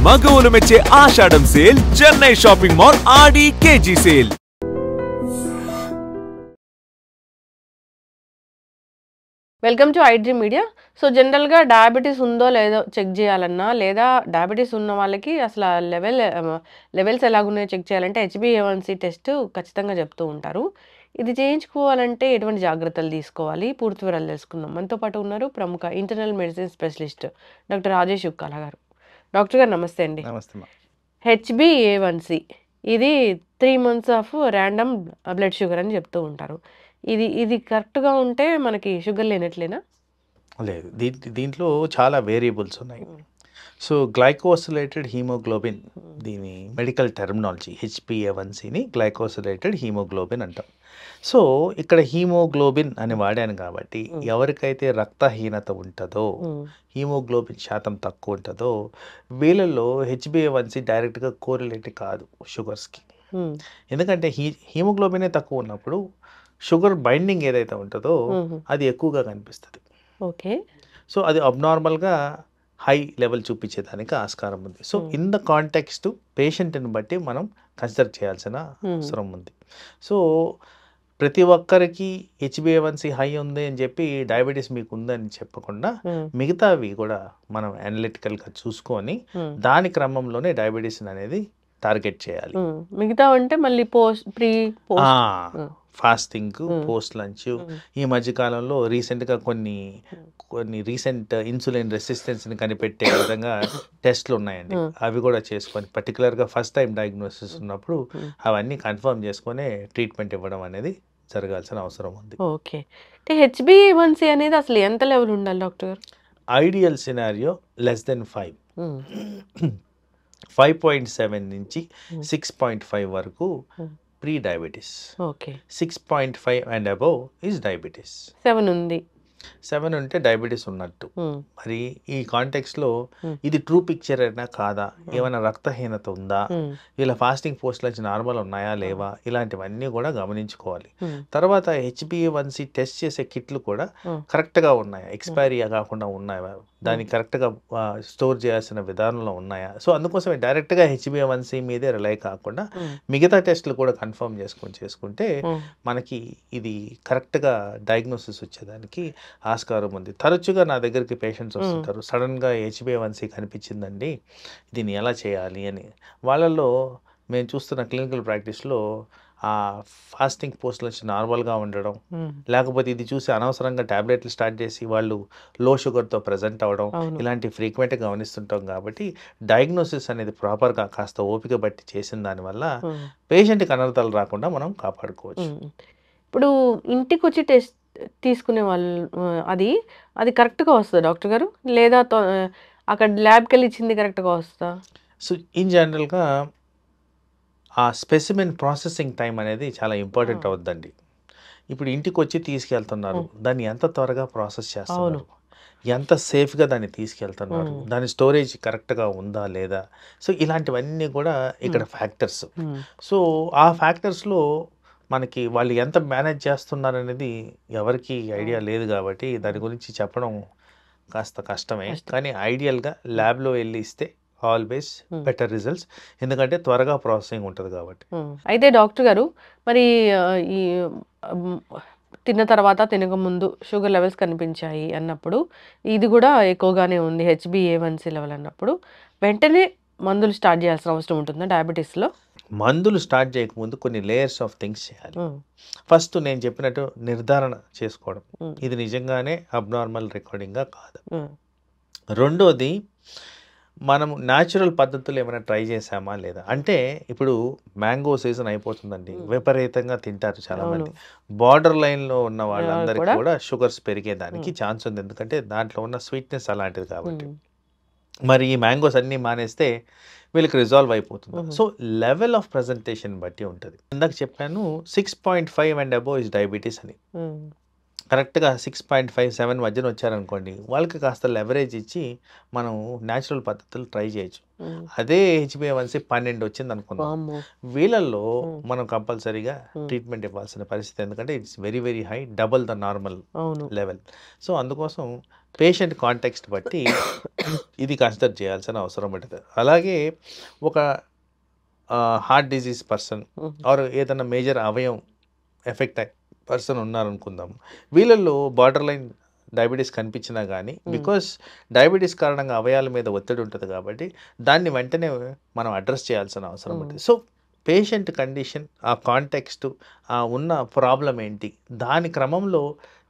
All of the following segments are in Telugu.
మగవులు మెచ్చే Ashadham sale Chennai shopping mall Aadi KG sale. Welcome to iDream media. So జనరల్గా డయాబెటీస్ ఉందో లేదో చెక్ చేయాలన్నా, లేదా డయాబెటీస్ ఉన్న వాళ్ళకి అసలు లెవెల్స్ ఎలాగున్నాయో చెక్ చేయాలంటే HbA1c టెస్ట్ ఖచ్చితంగా చెప్తూ ఉంటారు. ఇది చేయించుకోవాలంటే ఎటువంటి జాగ్రత్తలు తీసుకోవాలి, పూర్తి వివరాలు తెలుసుకుందాం. మనతో పాటు ఉన్నారు ప్రముఖ internal medicine specialist doctor Rajesh Ukkala గారు. డాక్టర్ గారు నమస్తే అండి. నమస్తే. HbA1c ఇది 3 months of random blood sugar అని చెప్తూ ఉంటారు. ఇది కరెక్ట్గా ఉంటే మనకి షుగర్ లేనట్లేనా? లేదు, దీంట్లో చాలా వేరియబుల్స్ ఉన్నాయి. సో గ్లైకోసిలేటెడ్ హీమోగ్లోబిన్, దీని మెడికల్ టెర్మినాలజీ HbA1cని గ్లైకోసిలేటెడ్ హీమోగ్లోబిన్ అంటాం. సో ఇక్కడ హీమోగ్లోబిన్ అని వాడాను కాబట్టి ఎవరికైతే రక్తహీనత ఉంటుందో, హీమోగ్లోబిన్ శాతం తక్కువ ఉంటుందో వీళ్ళల్లో HbA1c డైరెక్ట్గా కోరిలేట్ కాదు షుగర్స్కి. ఎందుకంటే హీమోగ్లోబినే తక్కువ ఉన్నప్పుడు షుగర్ బైండింగ్ ఏదైతే ఉంటుందో అది ఎక్కువగా కనిపిస్తుంది. ఓకే. సో అది అబ్నార్మల్గా హై లెవెల్ చూపించేదానికి ఆస్కారం ఉంది. సో ఇన్ ద కాంటెక్స్ట్ పేషెంట్ని బట్టి మనం కన్సిడర్ చేయాల్సిన అవసరం ఉంది. సో ప్రతి ఒక్కరికి HbA1c హై ఉంది అని చెప్పి డయాబెటీస్ మీకు ఉందని చెప్పకుండా మిగతావి కూడా మనం అనలిటికల్గా చూసుకొని దాని క్రమంలోనే డయాబెటీస్ అనేది టార్గెట్ చేయాలి. మిగతా అంటే మళ్ళీ ఫాస్టింగ్, పోస్ట్ లంచ్, ఈ మధ్యకాలంలో రీసెంట్గా కొన్ని రీసెంట్ ఇన్సులిన్ రెసిస్టెన్స్ని కనిపెట్టే విధంగా టెస్ట్లు ఉన్నాయండి. అవి కూడా చేసుకొని పర్టికులర్గా ఫస్ట్ టైం డయాగ్నోసిస్ ఉన్నప్పుడు అవన్నీ కన్ఫర్మ్ చేసుకొని ట్రీట్మెంట్ ఇవ్వడం అనేది జరగాల్సిన అవసరం ఉంది. ఓకే. అంటే HbA1c అనేది అసలు ఎంత లెవెల్ ఉండాలి doctor? Ideal scenario less than 5, 5.7 నుంచి 6.5 వరకు pre diabetes. Okay. 6.5 and above is diabetes. 7 ఉంది, 7 ఉంటే డయాబెటీస్ ఉన్నట్టు. మరి ఈ కాంటెక్స్లో ఇది ట్రూ పిక్చర్ అయినా కాదా, ఏమైనా రక్తహీనత ఉందా, వీళ్ళ ఫాస్టింగ్ పోస్ట్ లంచ్ నార్మల్ ఉన్నాయా లేవా, ఇలాంటివన్నీ కూడా గమనించుకోవాలి. తర్వాత HbA1c టెస్ట్ చేసే కిట్లు కూడా కరెక్ట్గా ఉన్నాయా, ఎక్స్పైరీ కాకుండా ఉన్నాయా, దాన్ని కరెక్ట్గా స్టోర్ చేయాల్సిన విధానంలో ఉన్నాయా. సో అందుకోసమే డైరెక్ట్గా HbA1c మీదే రిలై కాకుండా మిగతా టెస్ట్లు కూడా కన్ఫర్మ్ చేసుకుంటే మనకి ఇది కరెక్ట్గా డయాగ్నోసిస్ వచ్చేదానికి ఆస్కారం ఉంది. తరచుగా నా దగ్గరికి పేషెంట్స్ వస్తుంటారు, సడన్గా HbA1c కనిపించిందండి, దీన్ని ఎలా చేయాలి అని. వాళ్ళల్లో మేము చూస్తున్న క్లినికల్ ప్రాక్టీస్లో ఆ ఫాస్టింగ్ పోస్ట్ లంచ్ నార్మల్గా ఉండడం, లేకపోతే ఇది చూసి అనవసరంగా ట్యాబ్లెట్లు స్టార్ట్ చేసి వాళ్ళు లో షుగర్తో ప్రజెంట్ అవ్వడం, ఇలాంటి ఫ్రీక్వెంట్గా గమనిస్తుంటాం. కాబట్టి డయాగ్నోసిస్ అనేది ప్రాపర్గా కాస్త ఓపిక బట్టి చేసిన దానివల్ల పేషెంట్కి అనర్థాలు రాకుండా మనం కాపాడుకోవచ్చు. ఇప్పుడు ఇంటికి వచ్చి టెస్ట్ తీసుకునే వాళ్ళు అది కరెక్ట్గా వస్తుందా డాక్టర్ గారు, లేదా అక్కడ ల్యాబ్కి వెళ్ళి ఇచ్చింది కరెక్ట్గా వస్తుందా? సో ఇన్ జనరల్గా ఆ స్పెసిమెన్ ప్రాసెసింగ్ టైం అనేది చాలా ఇంపార్టెంట్ అవుద్దండి. ఇప్పుడు ఇంటికి వచ్చి తీసుకెళ్తున్నారు, దాన్ని ఎంత త్వరగా ప్రాసెస్ చేస్తున్నారు, ఎంత సేఫ్గా దాన్ని తీసుకెళ్తున్నారు, దాని స్టోరేజ్ కరెక్ట్గా ఉందా లేదా. సో ఇలాంటివన్నీ కూడా ఇక్కడ ఫ్యాక్టర్స్. సో ఆ ఫ్యాక్టర్స్లో మనకి వాళ్ళు ఎంత మేనేజ్ చేస్తున్నారు అనేది ఎవరికి ఐడియా లేదు కాబట్టి దాని గురించి చెప్పడం కాస్త కష్టమే. కానీ ఐడియల్గా ల్యాబ్లో వెళ్ళి ఇస్తే ఆల్వేస్ బెటర్ రిజల్ట్స్, ఎందుకంటే త్వరగా ప్రాసెసింగ్ ఉంటుంది కాబట్టి. అయితే డాక్టర్ గారు, మరి ఈ తిన్న తర్వాత తినక ముందు షుగర్ లెవెల్స్ కనిపించాయి అన్నప్పుడు, ఇది కూడా ఎక్కువగానే ఉంది HbA1c లెవెల్ అన్నప్పుడు, వెంటనే మందులు స్టార్ట్ చేయాల్సిన అవసరం ఉంటుందా డయాబెటీస్లో? మందులు స్టార్ట్ చేయకముందు కొన్ని లేయర్స్ ఆఫ్ థింగ్స్ చేయాలి. ఫస్ట్ నేను చెప్పినట్టు నిర్ధారణ చేసుకోవడం, ఇది నిజంగానే అబ్నార్మల్ రికార్డింగ్గా కాదు. రెండోది, మనం న్యాచురల్ పద్ధతులు ఏమైనా ట్రై చేసామా లేదా. అంటే ఇప్పుడు మ్యాంగో సీజన్ అయిపోతుందండి, విపరీతంగా తింటారు చాలామంది. బార్డర్ లైన్లో ఉన్న వాళ్ళందరికీ కూడా షుగర్స్ పెరిగేదానికి ఛాన్స్ ఉంది, ఎందుకంటే దాంట్లో ఉన్న స్వీట్నెస్ అలాంటిది కాబట్టి. మరి ఈ మ్యాంగోస్ అన్నీ మానేస్తే వీళ్ళకి రిజాల్వ్ అయిపోతుంది. సో లెవెల్ ఆఫ్ ప్రజెంటేషన్ బట్టి ఉంటుంది. ఇందాక చెప్పాను 6.5 అండ్ అబోవ్ ఇస్ డయాబెటీస్ అని. కరెక్ట్గా 6.57 మధ్యన వచ్చారనుకోండి, వాళ్ళకి కాస్త లెవరేజ్ ఇచ్చి మనం న్యాచురల్ పద్ధతులు ట్రై చేయొచ్చు. అదే HbA1c 12 వచ్చింది అనుకుందాం, వామ్మో! వీళ్ళల్లో మనం కంపల్సరీగా ట్రీట్మెంట్ ఇవ్వాల్సిన పరిస్థితి, ఎందుకంటే it's very very high, double the normal అవును. లెవెల్. సో అందుకోసం పేషెంట్ కాంటెక్స్ట్ బట్టి ఇది కన్సిడర్ చేయాల్సిన అవసరం ఉంటుంది. అలాగే ఒక హార్ట్ డిజీజ్ పర్సన్ ఆర్ ఏదైనా మేజర్ అవయవం ఎఫెక్ట్ అయ్యే పర్సన్ ఉన్నారనుకుందాం, వీళ్ళల్లో బార్డర్ లైన్ డయాబెటీస్ కనిపించినా కానీ, బికాస్ డయాబెటీస్ కారణంగా అవయాల మీద ఒత్తిడి ఉంటుంది కాబట్టి దాన్ని వెంటనే మనం అడ్రస్ చేయాల్సిన అవసరం ఉంటుంది. సో పేషెంట్ కండిషన్, ఆ కాంటెక్స్ట్, ఆ ఉన్న ప్రాబ్లం ఏంటి, దాని క్రమంలో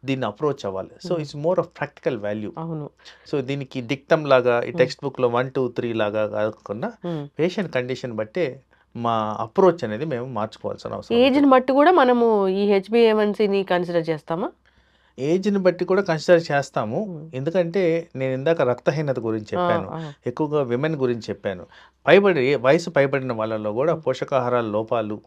దీన్ని అప్రోచ్ అవ్వాలి. So it's more of practical value. అవును. సో దీనికి డిక్టమ్ లాగా ఈ టెక్స్ట్ బుక్లో 1, 2, 3 లాగా కాకుండా పేషెంట్ కండిషన్ బట్టే మా అప్రోచ్ అనేది మేము మార్చుకోవాల్సిన అవసరం. ఏజ్ని బట్టి కూడా మనము ఈ HbA1cని కన్సిడర్ చేస్తామా? ఏజ్ని బట్టి కూడా కన్సిడర్ చేస్తాము, ఎందుకంటే నేను ఇందాక రక్తహీనత గురించి చెప్పాను, ఎక్కువగా విమెన్ గురించి చెప్పాను. వయసు పైబడిన వాళ్ళలో కూడా పోషకాహారాల లోపాలు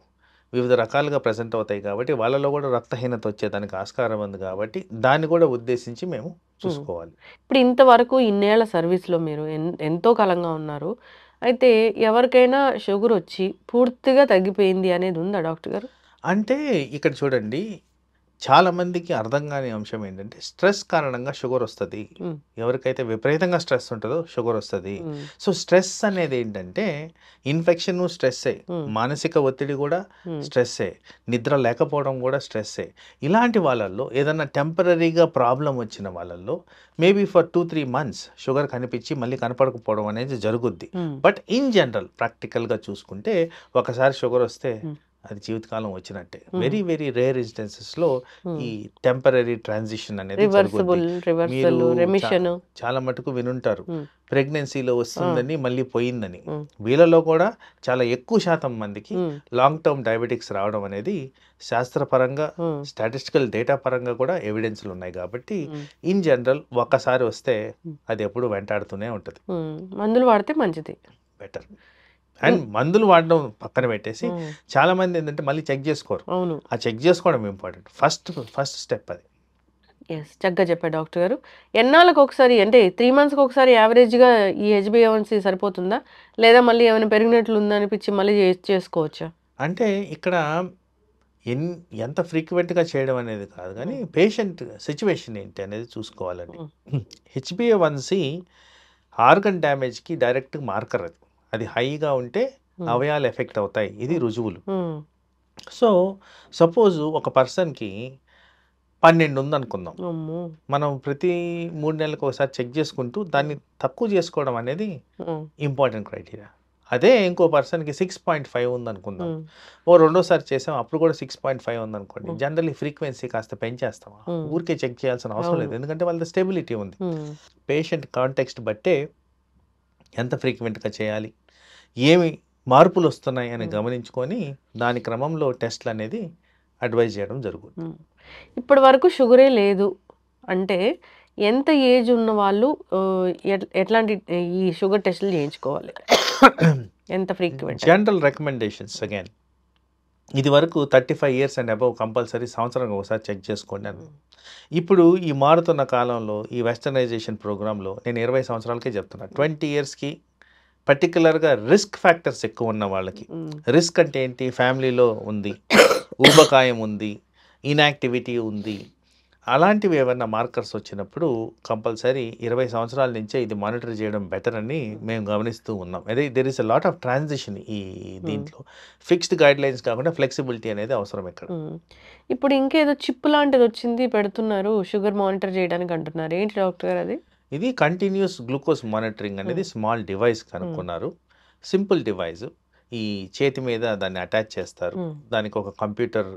వివిధ రకాలుగా ప్రజెంట్ అవుతాయి కాబట్టి వాళ్ళలో కూడా రక్తహీనత వచ్చేదానికి ఆస్కారం ఉంది కాబట్టి దాన్ని కూడా ఉద్దేశించి మేము చూసుకోవాలి. ఇప్పుడు ఇంతవరకు ఇన్నేళ్ల సర్వీస్లో మీరు ఎంతో కాలంగా ఉన్నారు. అయితే ఎవరికైనా షుగర్ వచ్చి పూర్తిగా తగ్గిపోయింది అనేది ఉందా డాక్టర్ గారు? అంటే ఇక్కడ చూడండి, చాలామందికి అర్థం కాని అంశం ఏంటంటే స్ట్రెస్ కారణంగా షుగర్ వస్తుంది. ఎవరికైతే విపరీతంగా స్ట్రెస్ ఉంటుందో షుగర్ వస్తుంది. సో స్ట్రెస్ అనేది ఏంటంటే ఇన్ఫెక్షన్ స్ట్రెస్సే, మానసిక ఒత్తిడి కూడా స్ట్రెస్సే, నిద్ర లేకపోవడం కూడా స్ట్రెస్సే. ఇలాంటి వాళ్ళల్లో ఏదైనా టెంపరీగా ప్రాబ్లం వచ్చిన వాళ్ళల్లో మేబీ ఫర్ 2-3 months షుగర్ కనిపించి మళ్ళీ కనపడకపోవడం అనేది జరుగుద్ది. బట్ ఇన్ జనరల్ ప్రాక్టికల్గా చూసుకుంటే ఒకసారి షుగర్ వస్తే అది జీవితకాలం వచ్చినట్టే. వెరీ వెరీ రేర్ ఇన్స్టెన్సెస్లో ఈ టెంపరీ ట్రాన్సిషన్ అనేది చాలా మటుకు వినుంటారు. ప్రెగ్నెన్సీలో వస్తుందని మళ్ళీ పోయిందని. వీళ్ళలో కూడా చాలా ఎక్కువ శాతం మందికి లాంగ్ టర్మ్ డయాబెటిక్స్ రావడం అనేది శాస్త్రపరంగా, స్టాటిస్టికల్ డేటా పరంగా కూడా ఎవిడెన్స్లు ఉన్నాయి. కాబట్టి ఇన్ జనరల్ ఒక్కసారి వస్తే అది ఎప్పుడు వెంటాడుతూనే ఉంటుంది. మందులు వాడితే మంచిది, బెటర్. అండ్ మందులు వాడడం పక్కన పెట్టేసి చాలా మంది ఏంటంటే మళ్ళీ చెక్ చేసుకోరు. ఆ చెక్ చేసుకోవడం ఇంపార్టెంట్, ఫస్ట్ స్టెప్ అది. ఎస్, చక్కగా చెప్పారు డాక్టర్ గారు. ఎన్నాళ్ళకి ఒకసారి, అంటే 3 monthsకి ఒకసారి యావరేజ్గా ఈ HbA1c సరిపోతుందా, లేదా మళ్ళీ ఏమైనా పెరిగినట్లు ఉందా అనిపించి మళ్ళీ చేసుకోవచ్చా? అంటే ఇక్కడ ఎంత ఫ్రీక్వెంట్గా చేయడం అనేది కాదు, కానీ పేషెంట్ సిచ్యువేషన్ ఏంటి అనేది చూసుకోవాలండి. HbA1c ఆర్గన్ డ్యామేజ్కి డైరెక్ట్ మార్కర్ అది. అది హైగా ఉంటే అవయాలు ఎఫెక్ట్ అవుతాయి, ఇది రుజువులు. సో సపోజ్ ఒక పర్సన్కి 12 ఉందనుకుందాం, మనం ప్రతి 3 నెలలకు ఒకసారి చెక్ చేసుకుంటూ దాన్ని తక్కువ చేసుకోవడం అనేది ఇంపార్టెంట్ క్రైటీరియా. అదే ఇంకో పర్సన్కి 6.5 ఉందనుకుందాం, రెండోసారి చేసాం అప్పుడు కూడా 6.5 ఉందనుకోండి, జనరల్లీ ఫ్రీక్వెన్సీ కాస్త పెంచేస్తాం. ఊరికే చెక్ చేయాల్సిన అవసరం లేదు, ఎందుకంటే వాళ్ళ స్టెబిలిటీ ఉంది. పేషెంట్ కాంటెక్స్ట్ బట్టే ఎంత ఫ్రీక్వెంట్గా చేయాలి, ఏమి మార్పులు వస్తున్నాయి అని గమనించుకొని దాని క్రమంలో టెస్ట్లు అనేది అడ్వైజ్ చేయడం జరుగుతుంది. ఇప్పటి వరకు షుగరే లేదు అంటే ఎంత ఏజ్ ఉన్న వాళ్ళు ఎట్లాంటి ఈ షుగర్ టెస్టులు చేయించుకోవాలి, ఎంత ఫ్రీక్వెంట్? జనరల్ రికమెండేషన్స్ అగైన్, ఇది వరకు 35 years అండ్ అబవ్ కంపల్సరీ సంవత్సరానికి ఒకసారి చెక్ చేసుకోండి అని. ఇప్పుడు ఈ మారుతున్న కాలంలో ఈ వెస్టర్నైజేషన్ ప్రోగ్రాంలో నేను 20 సంవత్సరాలకే చెప్తున్నా, 20 yearsకి పర్టికులర్గా రిస్క్ ఫ్యాక్టర్స్ ఎక్కువ ఉన్న వాళ్ళకి. రిస్క్ అంటే ఏంటి, ఫ్యామిలీలో ఉంది, ఊబకాయం ఉంది, ఇన్యాక్టివిటీ ఉంది, అలాంటివి ఏమైనా మార్కర్స్ వచ్చినప్పుడు కంపల్సరీ 20 సంవత్సరాల నుంచే ఇది మానిటర్ చేయడం బెటర్ అని మేము గమనిస్తూ ఉన్నాం. అదే there is a lot of transition ఈ దీంట్లో. ఫిక్స్డ్ గైడ్ లైన్స్ కాకుండా ఫ్లెక్సిబిలిటీ అనేది అవసరం ఇక్కడ. ఇప్పుడు ఇంకేదో చిప్ లాంటిది వచ్చింది పెడుతున్నారు షుగర్ మానిటర్ చేయడానికి అంటున్నారు, ఏంటి డాక్టర్ గారు అది? ఇది కంటిన్యూస్ గ్లూకోజ్ మానిటరింగ్ అనేది స్మాల్ డివైస్ కనుక్కున్నారు. సింపుల్ డివైస్, ఈ చేతి మీద దాన్ని అటాచ్ చేస్తారు, దానికి ఒక కంప్యూటర్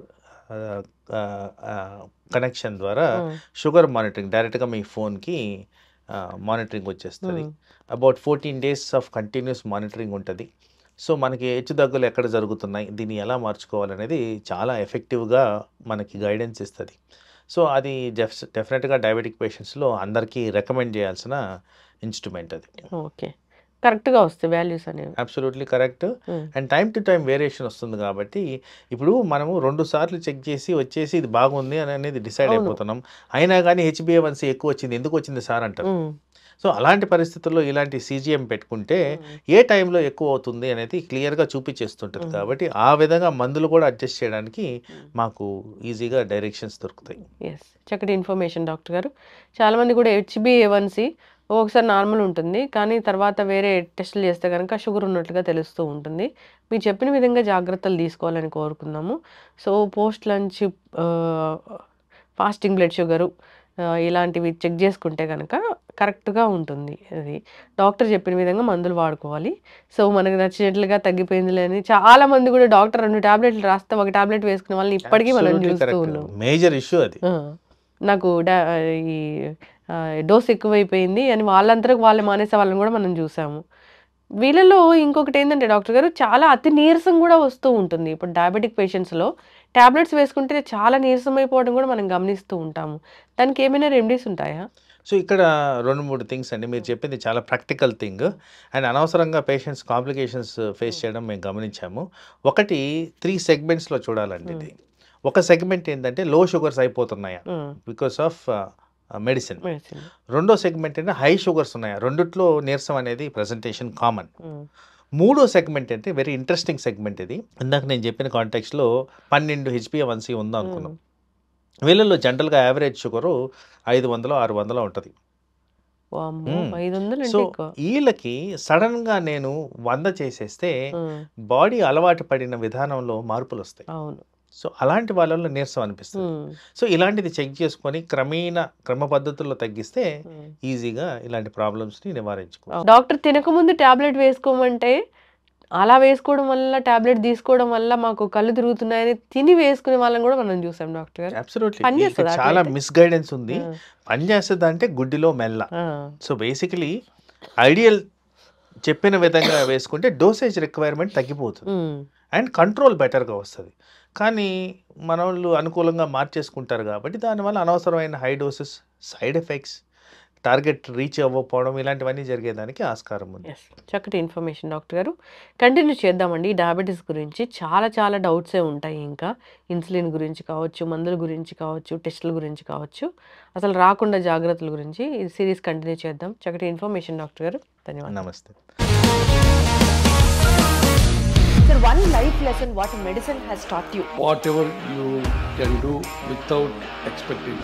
కనెక్షన్ ద్వారా షుగర్ మానిటరింగ్ డైరెక్ట్గా మీ ఫోన్కి మానిటరింగ్ వచ్చేస్తుంది. About 14 days of continuous monitoring ఉంటుంది. సో మనకి హెచ్చుతగ్గులు ఎక్కడ జరుగుతున్నాయి, దీన్ని ఎలా మార్చుకోవాలనేది చాలా ఎఫెక్టివ్గా మనకి గైడెన్స్ ఇస్తుంది. సో అది డెఫినెట్గా డయాబెటిక్ పేషెంట్స్లో అందరికీ రికమెండ్ చేయాల్సిన ఇన్స్ట్రుమెంట్ అది. ఓకే, కరెక్ట్‌గా వస్తాయి వాల్యూస్ అనేవి. Absolutely correct. Hmm. And time to time variation వస్తుంది కాబట్టి ఇప్పుడు మనము 2 సార్లు చెక్ చేసి వచ్చేసి ఇది బాగుంది అని అనేది డిసైడ్ అవును. అయిపోతున్నాం. అయినా కానీ హెచ్బిఏవన్సీ ఎక్కువ వచ్చింది, ఎందుకు వచ్చింది సార్ అంటారు. హ్మ్. సో అలాంటి పరిస్థితుల్లో ఇలాంటి సీజీఎం పెట్టుకుంటే హ్మ్. ఏ టైంలో ఎక్కువ అవుతుంది అనేది క్లియర్గా చూపించేస్తుంటుంది. హ్మ్. కాబట్టి ఆ విధంగా మందులు కూడా అడ్జస్ట్ చేయడానికి హ్మ్. మాకు ఈజీగా డైరెక్షన్స్ దొరుకుతాయి. యెస్. చక్కటి ఇన్ఫర్మేషన్ డాక్టర్ గారు. చాలామంది కూడా హెచ్‌బీఏవన్సీ ఒక్కొక్కసారి నార్మల్ ఉంటుంది. కానీ తర్వాత వేరే టెస్టులు చేస్తే గనక షుగర్ ఉన్నట్లుగా తెలుస్తూ ఉంటుంది. మీరు చెప్పిన విధంగా జాగ్రత్తలు తీసుకోవాలని కోరుకుందాము. సో, పోస్ట్ లంచ్ ఆహ్, ఫాస్టింగ్ బ్లడ్ షుగరు ఇలాంటివి చెక్ చేసుకుంటే గనక కరెక్ట్‌గా ఉంటుంది అది. డాక్టర్ చెప్పిన విధంగా మందులు వాడుకోవాలి. సో, మనకు నచ్చినట్లుగా తగ్గిపోయిందిలే అని చాలామంది కూడా డాక్టర్ 2 టాబ్లెట్‌లు రాస్తే ఒక టాబ్లెట్ వేసుకునే వాళ్ళని ఇప్పటికీ మనం అబ్సల్యూట్లీ చూస్తూ కరెక్ట్. ఉన్నాం. మేజర్ ఇష్యూ అది. ఆ! నాకు ఈ డోస్ ఎక్కువైపోయింది అని వాళ్ళంతరకు వాళ్ళే మానేసే వాళ్ళని కూడా మనం చూసాము. వీళ్ళలో ఇంకొకటేందంటే డాక్టర్ గారు చాలా అతి నీరసం కూడా వస్తూ ఉంటుంది. ఇప్పుడు డయాబెటిక్ పేషెంట్స్‌లో టాబ్లెట్స్ వేసుకుంటే చాలా నీరసమైపోవడం కూడా మనం గమనిస్తూ ఉంటాము. దానికి ఏమైనా రెమెడీస్ ఉంటాయా? సో ఇక్కడ 2, 3 థింగ్స్ అండి. మీరు చెప్పింది చాలా ప్రాక్టికల్ థింగ్. అండ్ అనవసరంగా పేషెంట్స్ కాంప్లికేషన్స్ ఫేస్ చేయడం మేము గమనించాము. ఒకటి 3 సెగ్మెంట్స్‌లో చూడాలండి హ్మ్. ఇది. ఒక సెగ్మెంట్ ఏంటంటే లో షుగర్స్ అయిపోతున్నాయా హ్మ్. Because of medicine. మెడిసిన్. రెండో సెగ్మెంట్ ఏంటంటే హై షుగర్స్ ఉన్నాయా. రెండిట్లో నీరసం అనేది ప్రెజెంటేషన్ కామన్. హ్మ్. మూడో సెగ్మెంట్ అంటే వెరీ ఇంట్రెస్టింగ్ సెగ్మెంట్ ఇది. ఇందాక నేను చెప్పిన కాంటెక్స్‌లో 12 హెచ్బిఏవన్సీ ఉందా హ్మ్. అనుకున్నాం. వీళ్ళలో జనరల్‌గా యావరేజ్ షుగరు 500, 600 ఉంటది. వామ్మో! హ్మ్. 500 సో అంటే ఎక్కువ. ఈళ్ళకి సడన్‌గా నేను 100 చేసేస్తే హ్మ్. బాడీ అలవాటు పడిన విధానంలో మార్పులొస్తాయి. అవును. సో అలాంటి వాళ్ళలో నీరసం అనిపిస్తది. హ్మ్. సో ఇలాంటిది చెక్ చేసుకొని క్రమ పద్ధతుల్లో తగ్గిస్తే హ్మ్. ఈజీగా ఇలాంటి ప్రాబ్లమ్స్‌ని నివారించుకోవచ్చు. డాక్టర్ తినకముందు టాబ్లెట్ వేసుకోమంటే, అలా వేసుకోవడం వల్ల టాబ్లెట్ తీసుకోవడం వల్ల మాకు కళ్ళు తిరుగుతున్నాయని తిని వేసుకునే వాళ్ళని కూడా మనం చూసాం డాక్టర్ గారు. అబ్సల్యూట్లీ. పని ఇక్కడ చేస్తదా చాలా అట్లయితే? మిస్‌గైడెన్స్ ఉంది. ఆ! పని చేస్తదంటే గుడ్డిలో మెల్ల. ఆ! సో బేసికలీ ఐడియల్ చెప్పిన విధంగా వేసుకుంటే డోసేజ్ రిక్వైర్మెంట్ తగ్గిపోతుంది. హ్మ్. అండ్ కంట్రోల్ బెటర్‌గా వస్తది. కానీ మనోళ్ళు అనుకూలంగా మార్చేసుకుంటారు కాబట్టి దానివల్ల అనవసరమైన high doses, side effects, target reach అవ్వకపోవడం ఇలాంటివన్నీ జరిగేదానికి ఆస్కారం ఉంది. యెస్. చక్కటి ఇన్ఫర్మేషన్ డాక్టర్ గారు. కంటిన్యూ చేద్దామండి. ఈ డయాబెటిస్ గురించి చాలా చాలా డౌట్సే ఉంటాయి ఇంకా. ఇన్సులిన్ గురించి కావచ్చు, మందుల గురించి కావచ్చు, టెస్టుల గురించి కావచ్చు. అసలు రాకుండా జాగ్రత్తల గురించి ఈ సీరీస్ కంటిన్యూ చేద్దాం. చక్కటి ఇన్ఫర్మేషన్ డాక్టర్ గారు. ధన్యవాదాలు. నమస్తే. Sir, one life lesson what medicine has taught you. whatever you can do without expecting.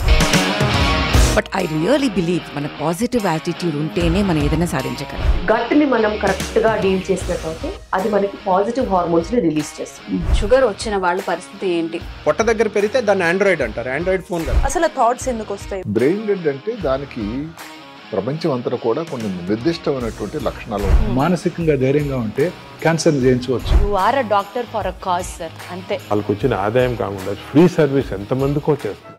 But I really believe మన పాజిటివ్ యాటిట్యూడ్ ఉంటేనే మనం ఏదైనా సాధించగలం. గట్ని మనం కరెక్ట్గా డీల్ చేసినట్లయితే అది మనకి పాజిటివ్ హార్మోన్స్ని రిలీజ్ చేస్తుంది. షుగర్ వచ్చిన వాళ్ళ పరిస్థితి ఏంటి? పొట్ట దగ్గర పెరిగితే దాన్ని ఆండ్రాయిడ్ అంటారు, ఆండ్రాయిడ్ ఫోన్ కదా. అసలు థాట్స్ ఎందుకు వస్తాయి? బ్రెయిన్ డెడ్ అంటే దానికి ప్రపంచం అంతా కూడా కొన్ని నిర్దిష్టమైనటువంటి లక్షణాలు ఉంటాయి. మానసికంగా ధైర్యంగా ఉంటే క్యాన్సర్ జయించవచ్చు. You are a doctor for a cause sir, అంతే. వాళ్ళకి వచ్చిన ఆదాయం కాకుండా ఫ్రీ సర్వీస్ ఎంతమందికో చేస్తారు.